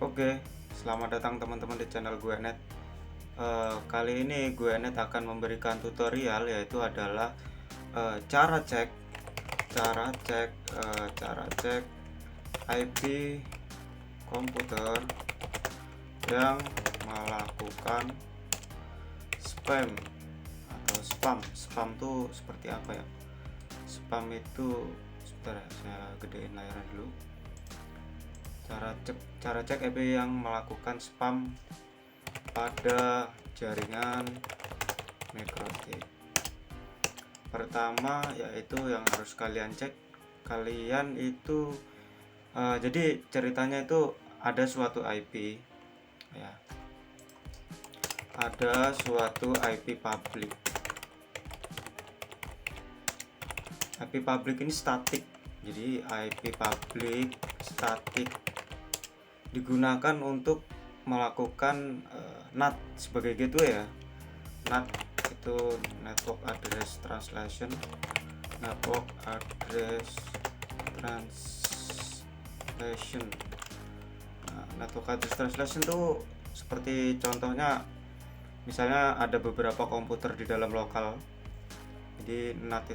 Oke, selamat datang teman-teman di channel gue Net. Kali ini gue Net akan memberikan tutorial, yaitu adalah cara cek, cara cek IP komputer yang melakukan spam atau spam. Spam tuh seperti apa ya? Spam itu, sebentar ya, saya gedein layarnya dulu. Cara cek IP yang melakukan spam pada jaringan mikrotik. Pertama yaitu yang harus kalian cek, kalian itu jadi ceritanya itu ada suatu IP ya, ada suatu IP public. IP public ini statik, jadi IP public statik digunakan untuk melakukan NAT sebagai gateway ya. NAT itu network address translation, network address translation. Network address translation tuh seperti contohnya, misalnya ada beberapa komputer di dalam lokal, jadi NAT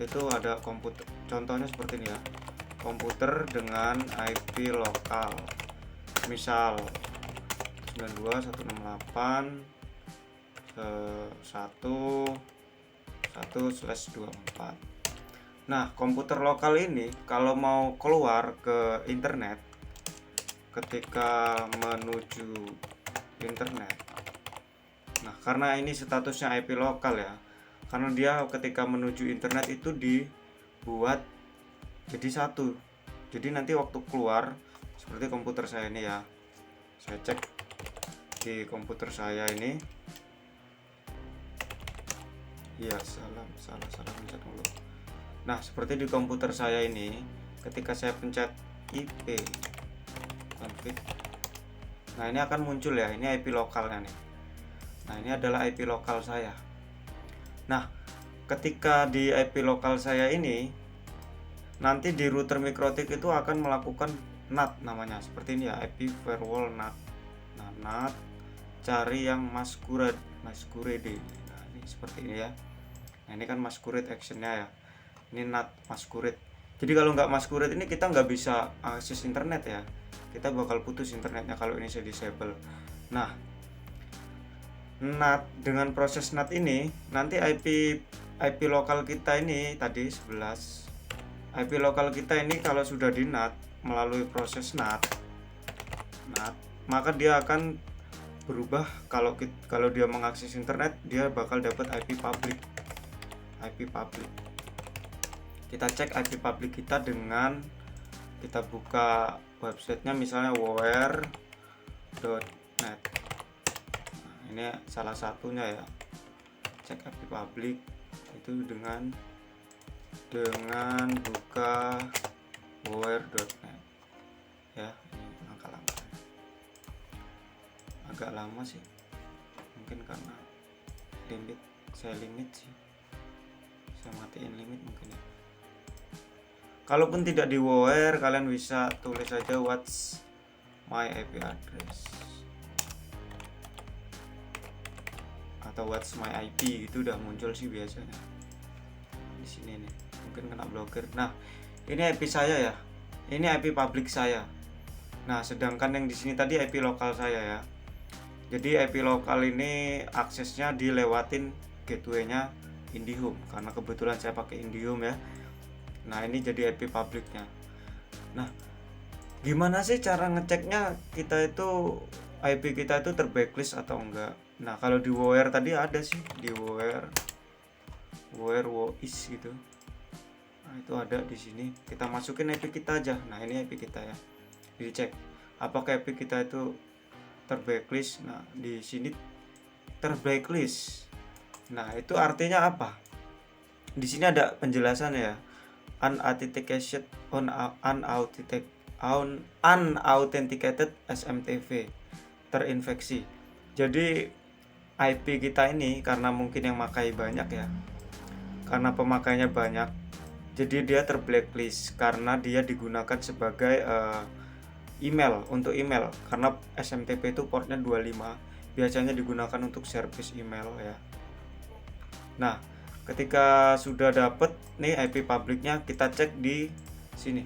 itu ada komputer, contohnya seperti ini ya, komputer dengan IP lokal, misal 92.168.1.1/24. Nah, komputer lokal ini kalau mau keluar ke internet, ketika menuju internet, nah karena ini statusnya IP lokal ya, karena dia ketika menuju internet itu dibuat jadi satu. Jadi nanti waktu keluar, seperti komputer saya ini ya, saya cek di komputer saya ini ya, salah pencet dulu. Nah, seperti di komputer saya ini, ketika saya pencet IP config, nah ini akan muncul ya, ini IP lokalnya nih. Nah, ini adalah IP lokal saya. Nah, ketika di IP lokal saya ini, nanti di router mikrotik itu akan melakukan NAT namanya, seperti ini ya, IP firewall NAT. Nah, NAT cari yang masquerade. Nah, ini seperti ini ya. Nah, ini kan masquerade actionnya ya. Ini NAT masquerade. Jadi kalau nggak masquerade ini kita nggak bisa akses internet ya. Kita bakal putus internetnya kalau ini saya disable. Nah, NAT, dengan proses NAT ini nanti IP lokal kita ini tadi 11, IP lokal kita ini kalau sudah di NAT melalui proses NAT, maka dia akan berubah. Kalau dia mengakses internet, dia bakal dapat IP public. Kita cek IP public kita dengan kita buka websitenya, misalnya where.net. Nah, ini salah satunya ya, cek IP public itu dengan buka where.net ya. Ini langkah-langkah agak lama sih, mungkin karena saya limit sih, saya matiin limit mungkin ya. Kalaupun tidak di where, kalian bisa tulis saja what's my IP address atau what's my IP, gitu udah muncul sih biasanya di sini nih. Mungkin kena blokir. Nah, ini IP saya ya, ini IP public saya. Nah, sedangkan yang di sini tadi IP lokal saya ya. Jadi IP lokal ini aksesnya dilewatin gateway-nya IndiHome, karena kebetulan saya pakai IndiHome ya. Nah, ini jadi IP publicnya. Nah, gimana sih cara ngeceknya kita itu IP kita itu terbacklist atau enggak? Nah, kalau di where tadi ada sih, di where is gitu. Nah, itu ada di sini. Kita masukin IP kita aja. Nah, ini IP kita ya. Dicek apakah IP kita itu terbacklist. Nah, di sini terblacklist. Nah, itu artinya apa? Di sini ada penjelasan ya. Unauthenticated SMTP terinfeksi. Jadi IP kita ini karena mungkin yang makai banyak ya, karena pemakainya banyak, Jadi dia terblacklist karena dia digunakan sebagai email, untuk email, karena SMTP itu portnya 25, biasanya digunakan untuk service email ya. Nah, ketika sudah dapet nih IP publiknya, kita cek di sini.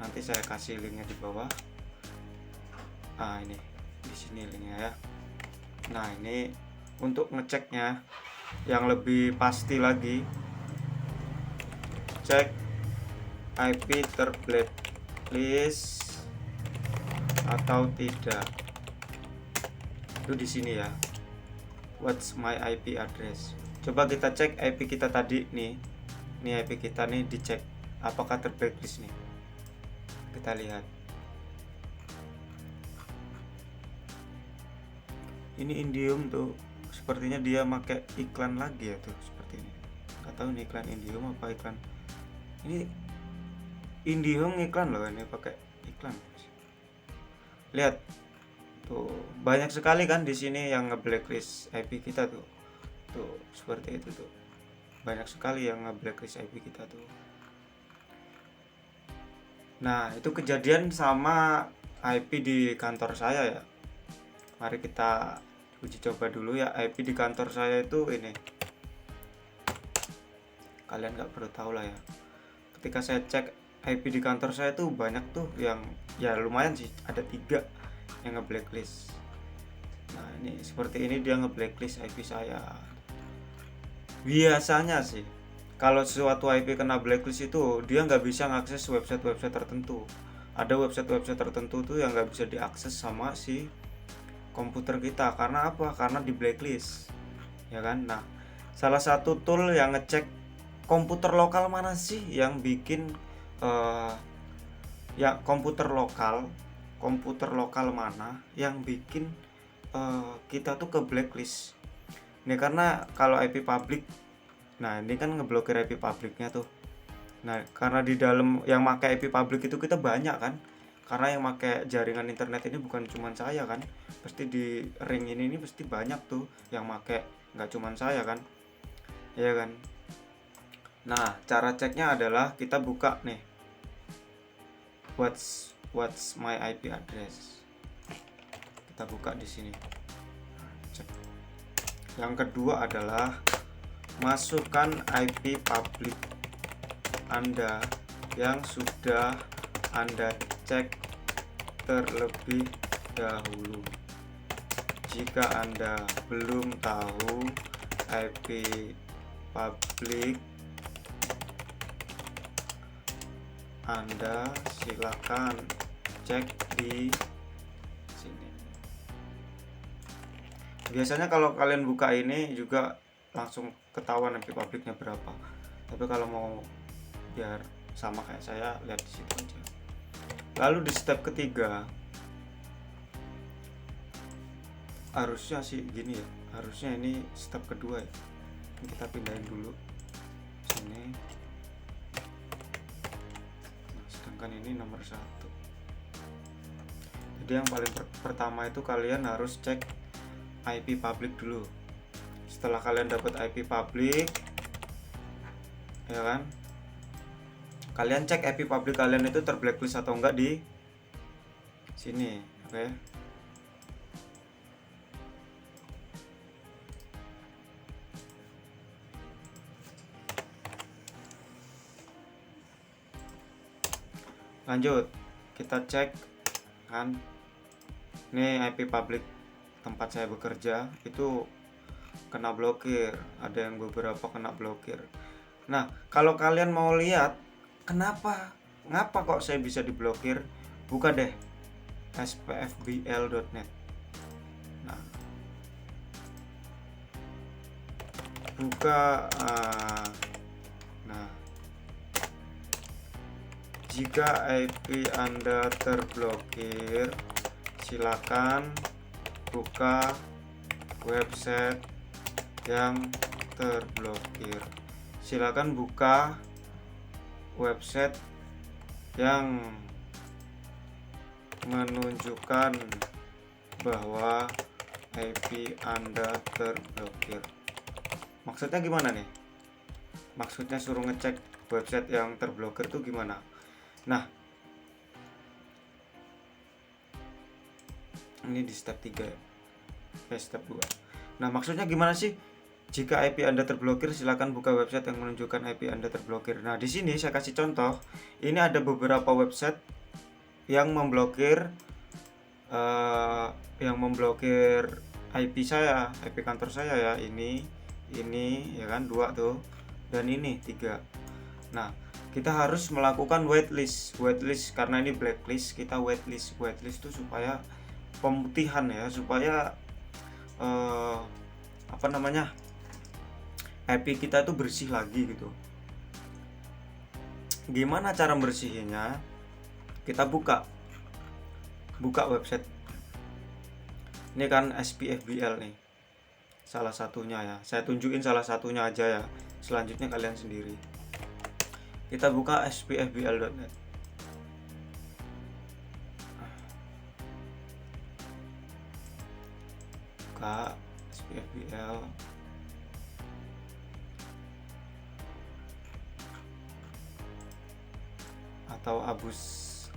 Nanti saya kasih linknya di bawah. Ini di sini linknya ya. Nah, ini untuk ngeceknya yang lebih pasti lagi, cek IP terblacklist atau tidak. Itu di sini ya. What's my IP address? Coba kita cek IP kita tadi nih. Ini IP kita nih, dicek apakah terblacklist nih. Kita lihat. Ini Indium tuh. Sepertinya dia pakai iklan lagi ya tuh, seperti ini. Gak tahu nih iklan Indium apa iklan. Ini Indium iklan loh, ini pakai iklan. Lihat tuh, banyak sekali kan di sini yang nge-blacklist IP kita tuh. Tuh, seperti itu tuh. Banyak sekali yang nge-blacklist IP kita tuh. Nah, itu kejadian sama IP di kantor saya ya. Mari kita uji coba dulu ya. IP di kantor saya itu ini. Kalian nggak perlu tahu lah ya. Ketika saya cek IP di kantor saya tuh banyak tuh yang ya lumayan sih, ada 3 yang nge-blacklist. Nah, ini seperti ini dia nge-blacklist IP saya. Biasanya sih kalau suatu IP kena blacklist itu dia nggak bisa ngakses website-website tertentu. Ada website-website tertentu tuh yang nggak bisa diakses sama si komputer kita. Karena apa? Karena di blacklist, ya kan? Nah, salah satu tool yang ngecek komputer lokal mana sih yang bikin ya komputer lokal mana yang bikin kita tuh ke blacklist. Ini karena kalau IP public, nah ini kan ngeblokir IP publiknya tuh. Nah, karena di dalam yang pakai IP public itu kita banyak kan, karena yang pakai jaringan internet ini bukan cuma saya kan, pasti di ring ini pasti banyak tuh yang pakai, nggak cuma saya kan, ya kan. Nah, cara ceknya adalah kita buka nih what's my IP address, kita buka di sini, cek. Yang kedua adalah masukkan IP publik Anda yang sudah Anda cek terlebih dahulu. Jika Anda belum tahu IP publik Anda, silakan cek di sini. Biasanya kalau kalian buka ini juga langsung ketahuan IP publiknya berapa. Tapi kalau mau biar sama kayak saya, lihat di situ aja. Lalu di step ketiga harusnya sih gini ya, harusnya ini step kedua ya. Ini kita pindahin dulu sini. Nah, sedangkan ini nomor 1. Jadi yang paling pertama itu kalian harus cek IP publik dulu. Setelah kalian dapat IP publik, ya kan, kalian cek IP publik kalian itu terblacklist atau enggak di sini. Oke. Lanjut, kita cek kan, ini IP publik tempat saya bekerja itu kena blokir, ada yang beberapa kena blokir. Nah, kalau kalian mau lihat ngapa kok saya bisa diblokir, buka deh spfbl.net. Nah, buka nah, jika IP Anda terblokir, silakan buka website yang terblokir. Silakan buka website yang menunjukkan bahwa IP Anda terblokir. Maksudnya gimana nih? maksudnya suruh ngecek website yang terblokir tuh gimana. Nah, ini di step 3 step 2. Nah, maksudnya gimana sih? Jika IP Anda terblokir, silakan buka website yang menunjukkan IP Anda terblokir. Nah, di sini saya kasih contoh. Ini ada beberapa website yang memblokir IP saya, IP kantor saya ya. Ini ya kan 2 tuh, dan ini 3. Nah, kita harus melakukan whitelist karena ini blacklist. Kita whitelist itu supaya pemutihan ya, supaya IP kita tuh bersih lagi gitu. Gimana cara bersihinnya? Kita buka website. Ini kan SPFBL nih, salah satunya ya. Saya tunjukin salah satunya aja ya. Selanjutnya kalian sendiri. Kita buka spfbl.net. Buka SPFBL. Atau Abus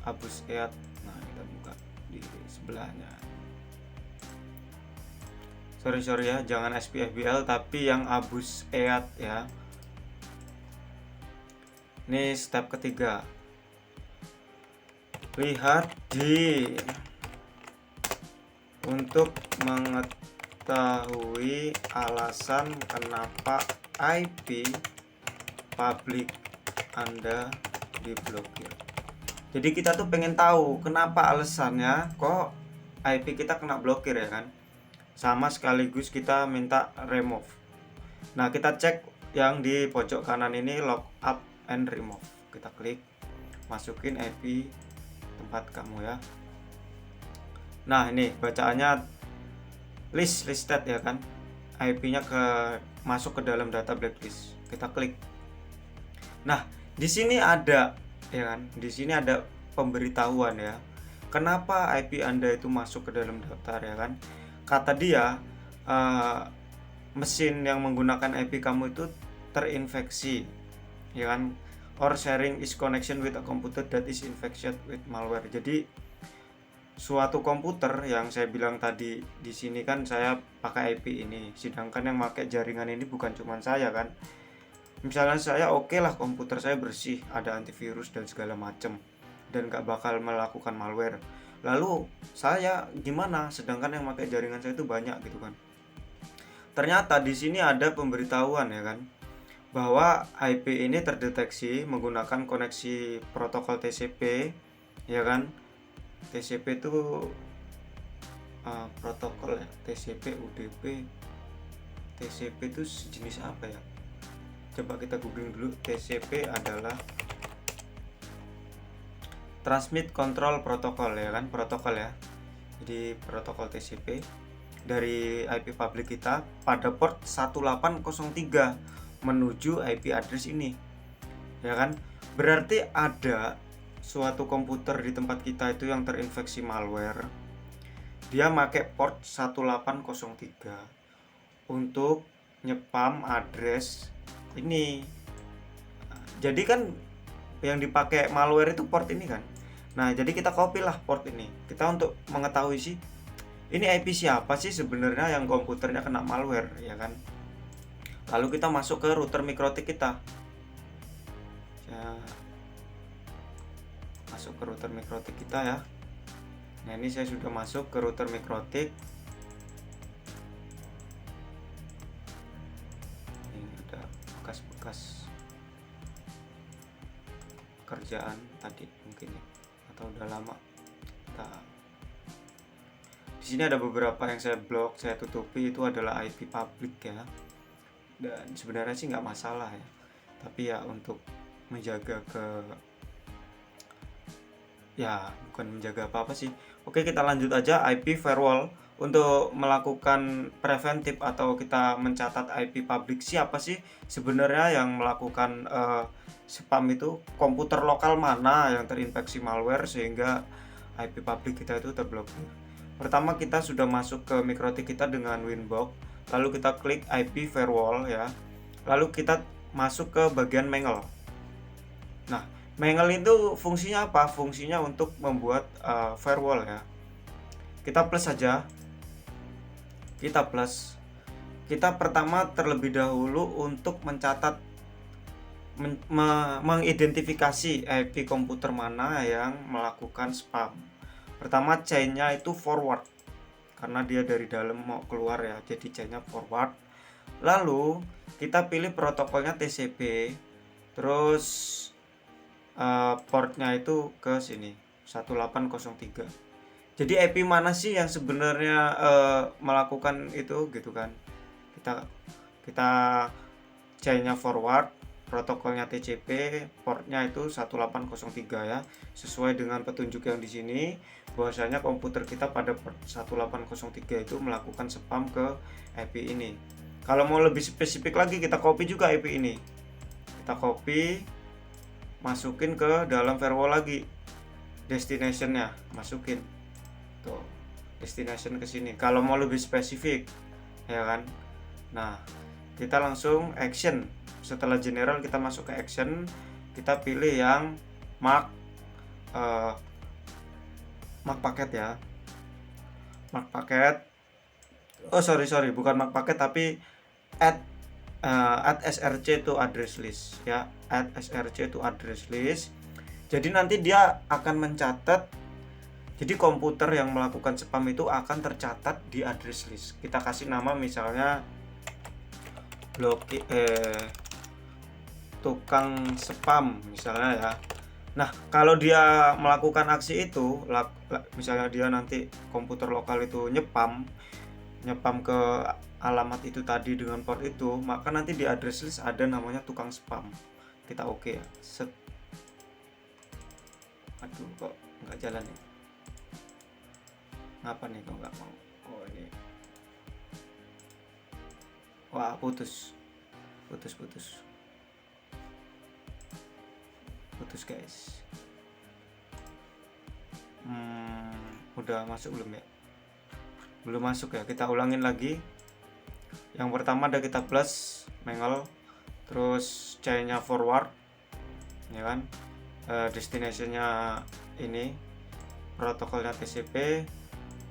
EAT. Nah, kita buka di sebelahnya. Sorry ya, jangan SPFBL tapi yang Abus EAT ya. Ini step ketiga. Lihat untuk mengetahui alasan kenapa IP publik Anda diblokir. Jadi kita tuh pengen tahu kenapa alasannya kok IP kita kena blokir ya kan. Sama sekaligus kita minta remove. Nah, kita cek yang di pojok kanan ini, log up and remove. Kita klik, masukin IP tempat kamu ya. Nah, ini bacaannya listed ya kan. IP-nya masuk ke dalam data blacklist. Kita klik. Nah, di sini ada ya kan, di sini ada pemberitahuan ya. Kenapa IP Anda itu masuk ke dalam daftar ya kan? Kata dia, mesin yang menggunakan IP kamu itu terinfeksi ya kan, or sharing is connection with a computer that is infected with malware. Jadi suatu komputer yang saya bilang tadi di sini kan saya pakai IP ini, sedangkan yang pakai jaringan ini bukan cuma saya kan. Misalnya saya oke lah, komputer saya bersih, ada antivirus dan segala macam, dan gak bakal melakukan malware. Lalu saya gimana? Sedangkan yang pakai jaringan saya itu banyak gitu kan. Ternyata di sini ada pemberitahuan ya kan, bahwa IP ini terdeteksi menggunakan koneksi protokol TCP ya kan. TCP itu protokol ya, TCP, UDP. TCP itu jenis apa ya? Coba kita googling dulu. TCP adalah Transmit Control Protocol ya kan, protokol ya. Jadi protokol TCP dari IP publik kita pada port 1803 menuju IP address ini ya kan. Berarti ada suatu komputer di tempat kita itu yang terinfeksi malware. Dia pakai port 1803 untuk nyepam address ini. Jadi kan yang dipakai malware itu port ini kan. Nah, jadi kita copy lah port ini. Kita untuk mengetahui sih ini IP siapa sih sebenarnya yang komputernya kena malware ya kan. Lalu kita masuk ke router mikrotik kita. Ya, masuk ke router mikrotik kita ya. Nah, ini saya sudah masuk ke router mikrotik. Ini udah bekas-bekas kerjaan tadi mungkin ya, atau udah lama. Di sini ada beberapa yang saya blok, saya tutupi, itu adalah IP publik ya. Dan sebenarnya sih nggak masalah ya, tapi ya untuk menjaga bukan menjaga apa-apa sih. Oke, kita lanjut aja. IP firewall untuk melakukan preventif atau kita mencatat IP publik. Siapa sih sebenarnya yang melakukan spam itu? Komputer lokal mana yang terinfeksi malware sehingga IP publik kita itu terblokir? Pertama, kita sudah masuk ke mikrotik kita dengan Winbox, lalu kita klik IP firewall ya. Lalu kita masuk ke bagian mangle. Nah, mangle itu fungsinya apa? Fungsinya untuk membuat firewall ya. Kita plus saja. Kita pertama terlebih dahulu untuk mencatat mengidentifikasi IP komputer mana yang melakukan spam. Pertama, chainnya itu forward karena dia dari dalam mau keluar ya, jadi chainnya forward. Lalu kita pilih protokolnya TCP, terus portnya itu ke sini 1803. Jadi IP mana sih yang sebenarnya melakukan itu gitu kan? Kita chainnya forward, protokolnya TCP, portnya itu 1803 ya. Sesuai dengan petunjuk yang di sini, bahwasanya komputer kita pada port 1803 itu melakukan spam ke IP ini. Kalau mau lebih spesifik lagi, kita copy juga IP ini. Kita copy, masukin ke dalam firewall lagi. Destinationnya masukin. Tuh, destination ke sini. Kalau mau lebih spesifik, ya kan? Nah, kita langsung action. Setelah general kita masuk ke action, kita pilih yang mark paket ya. Mark paket. Oh sorry, bukan mark paket tapi add src to address list ya. Add src to address list. Jadi nanti dia akan mencatat. Jadi komputer yang melakukan spam itu akan tercatat di address list. Kita kasih nama misalnya tukang spam misalnya ya. Nah, kalau dia melakukan aksi itu, misalnya dia nanti komputer lokal itu nyepam ke alamat itu tadi dengan port itu, maka nanti di address list ada namanya tukang spam. Kita oke ya. Set. Aduh, kok nggak jalan ya? Ngapa nih kok nggak mau? Oh ini. Wah, putus guys. Udah masuk belum ya? Belum masuk ya, kita ulangin lagi. Yang pertama ada kita plus mangle, terus chainnya forward ya kan, destinationnya ini, protokolnya TCP,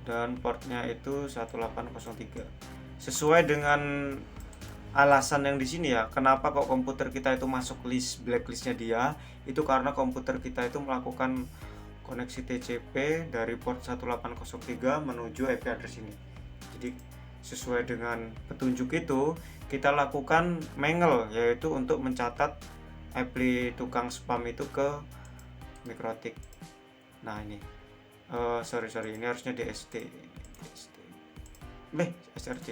dan portnya itu 1803. Sesuai dengan alasan yang di sini ya, kenapa kok komputer kita itu masuk list blacklistnya dia, itu karena komputer kita itu melakukan koneksi TCP dari port 1803 menuju IP address ini. Jadi sesuai dengan petunjuk itu kita lakukan mangle, yaitu untuk mencatat IP tukang spam itu ke MikroTik. Nah ini sorry ini harusnya DST SRC.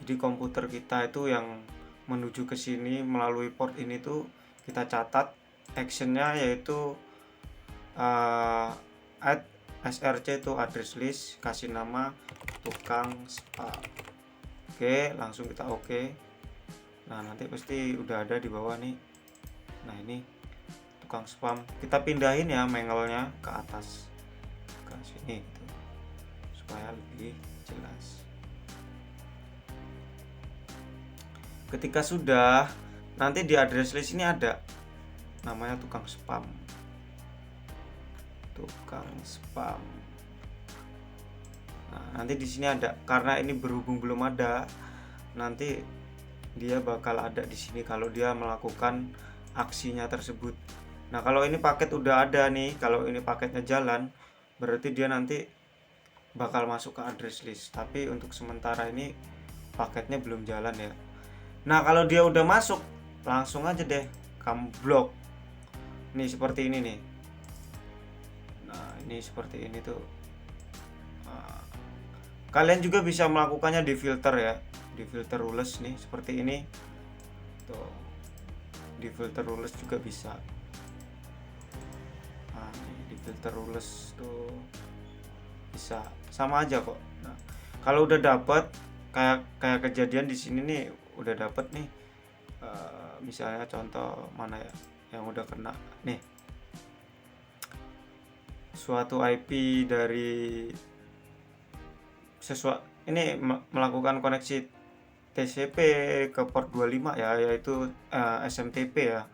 Jadi komputer kita itu yang menuju ke sini melalui port ini tuh kita catat actionnya, yaitu add src to address list, kasih nama tukang spam. Oke, langsung kita oke. Nah nanti pasti udah ada di bawah nih. Nah ini tukang spam, kita pindahin ya mangle-nya ke atas ke sini gitu, supaya lebih jelas. Ketika sudah, nanti di address list ini ada namanya tukang spam. Nah, nanti di sini ada, karena ini berhubung belum ada, nanti dia bakal ada di sini kalau dia melakukan aksinya tersebut. Nah, kalau ini paket udah ada nih, kalau ini paketnya jalan, berarti dia nanti bakal masuk ke address list. Tapi untuk sementara ini paketnya belum jalan ya. Nah, kalau dia udah masuk, langsung aja deh kamu blok. Nih seperti ini nih. Nah, ini seperti ini tuh. Nah, kalian juga bisa melakukannya di filter ya, di filter rules nih seperti ini. Tuh. Di filter rules juga bisa. Nah, di filter rules tuh bisa. Sama aja kok. Nah, kalau udah dapet kayak kejadian di sini nih, udah dapet nih, misalnya contoh mana ya yang udah kena nih, suatu IP dari ini melakukan koneksi TCP ke port 25 ya, yaitu SMTP ya.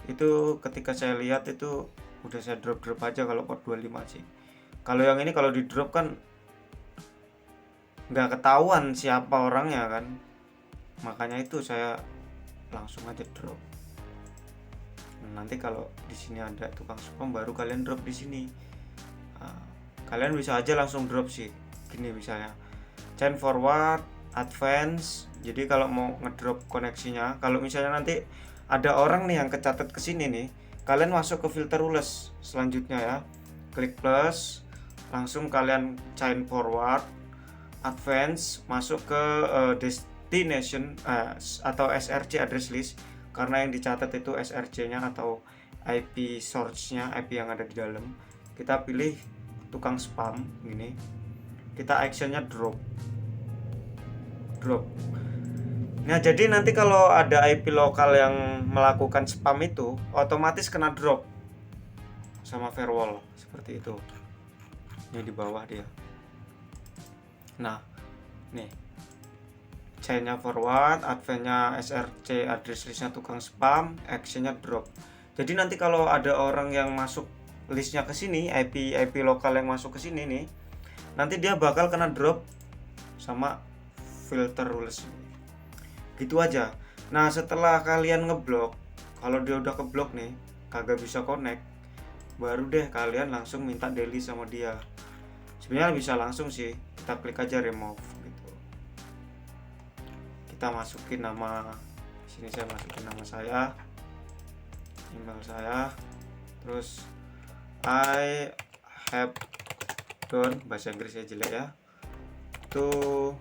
Itu ketika saya lihat itu udah saya drop aja kalau port 25 sih. Kalau yang ini kalau di drop kan nggak ketahuan siapa orangnya kan, makanya itu saya langsung aja drop. Nanti kalau di sini ada tukang spam baru kalian drop di sini. Kalian bisa aja langsung drop sih gini, misalnya chain forward advance. Jadi kalau mau ngedrop koneksinya, kalau misalnya nanti ada orang nih yang kecatat ke sini nih, kalian masuk ke filter rules selanjutnya ya, klik plus, langsung kalian chain forward advance, masuk ke destination atau SRC address list, karena yang dicatat itu SRC nya atau IP source-nya, IP yang ada di dalam. Kita pilih tukang spam gini, kita actionnya drop. Nah jadi nanti kalau ada IP lokal yang melakukan spam itu otomatis kena drop sama firewall seperti itu. Ini di bawah dia. Nah nih chainnya forward, advance-nya SRC address list-nya tukang spam, actionnya drop. Jadi nanti kalau ada orang yang masuk listnya ke sini, IP lokal yang masuk ke sini nih, nanti dia bakal kena drop sama filter rules. Gitu aja. Nah setelah kalian ngeblok, kalau dia udah keblok nih, kagak bisa connect, baru deh kalian langsung minta delete sama dia. Sebenarnya bisa langsung sih, kita klik aja remove gitu. Kita masukin nama, sini saya masukin nama saya, email saya, terus I have done, bahasa Inggrisnya jelek ya, to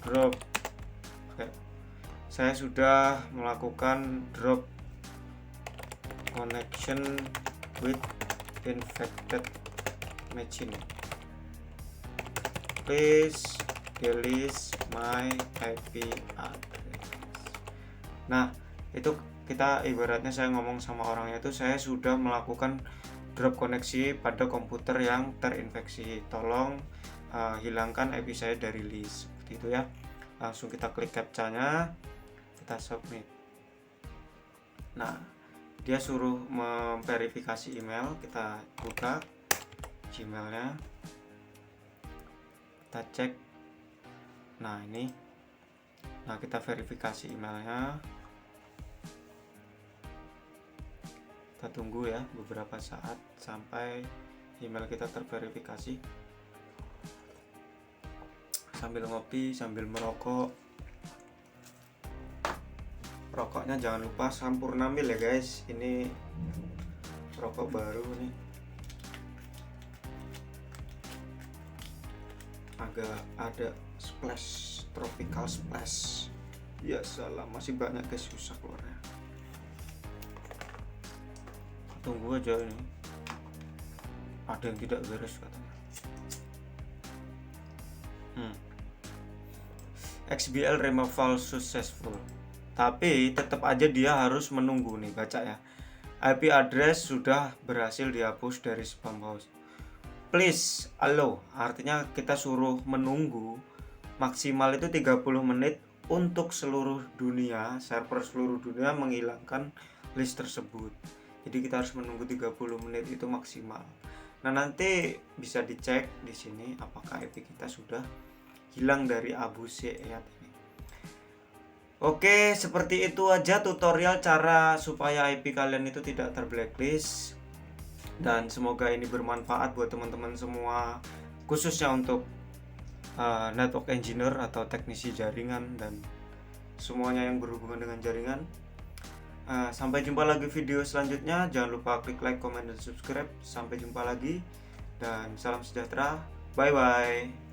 drop. Oke. Saya sudah melakukan drop connection with infected machine. Please delete my IP address. Nah, itu kita ibaratnya saya ngomong sama orangnya itu saya sudah melakukan drop koneksi pada komputer yang terinfeksi. Tolong hilangkan IP saya dari list. Seperti itu ya. Langsung kita klik captcha-nya, kita submit. Nah, dia suruh memverifikasi email, kita buka Gmail-nya. Kita cek. Nah, ini. Nah, kita verifikasi emailnya. Kita tunggu ya beberapa saat sampai email kita terverifikasi. Sambil ngopi, sambil merokok. Rokoknya jangan lupa Sampurna Mil ya guys. Ini rokok baru nih. Agak ada splash, tropical splash. Ya salah, masih banyak guys, susah keluarnya. Tunggu aja ini. Ada yang tidak beres katanya. XBL removal successful. Tapi tetap aja dia harus menunggu nih, baca ya. IP address sudah berhasil dihapus dari spam host. Please allow, artinya kita suruh menunggu maksimal itu 30 menit untuk seluruh dunia, server seluruh dunia menghilangkan list tersebut. Jadi kita harus menunggu 30 menit itu maksimal. Nah, nanti bisa dicek di sini apakah IP kita sudah hilang dari Abu Syed ini. Oke, seperti itu aja tutorial cara supaya IP kalian itu tidak terblacklist. Dan semoga ini bermanfaat buat teman-teman semua, khususnya untuk network engineer atau teknisi jaringan dan semuanya yang berhubungan dengan jaringan. Sampai jumpa lagi video selanjutnya. Jangan lupa klik like, comment, dan subscribe. Sampai jumpa lagi dan salam sejahtera. Bye bye.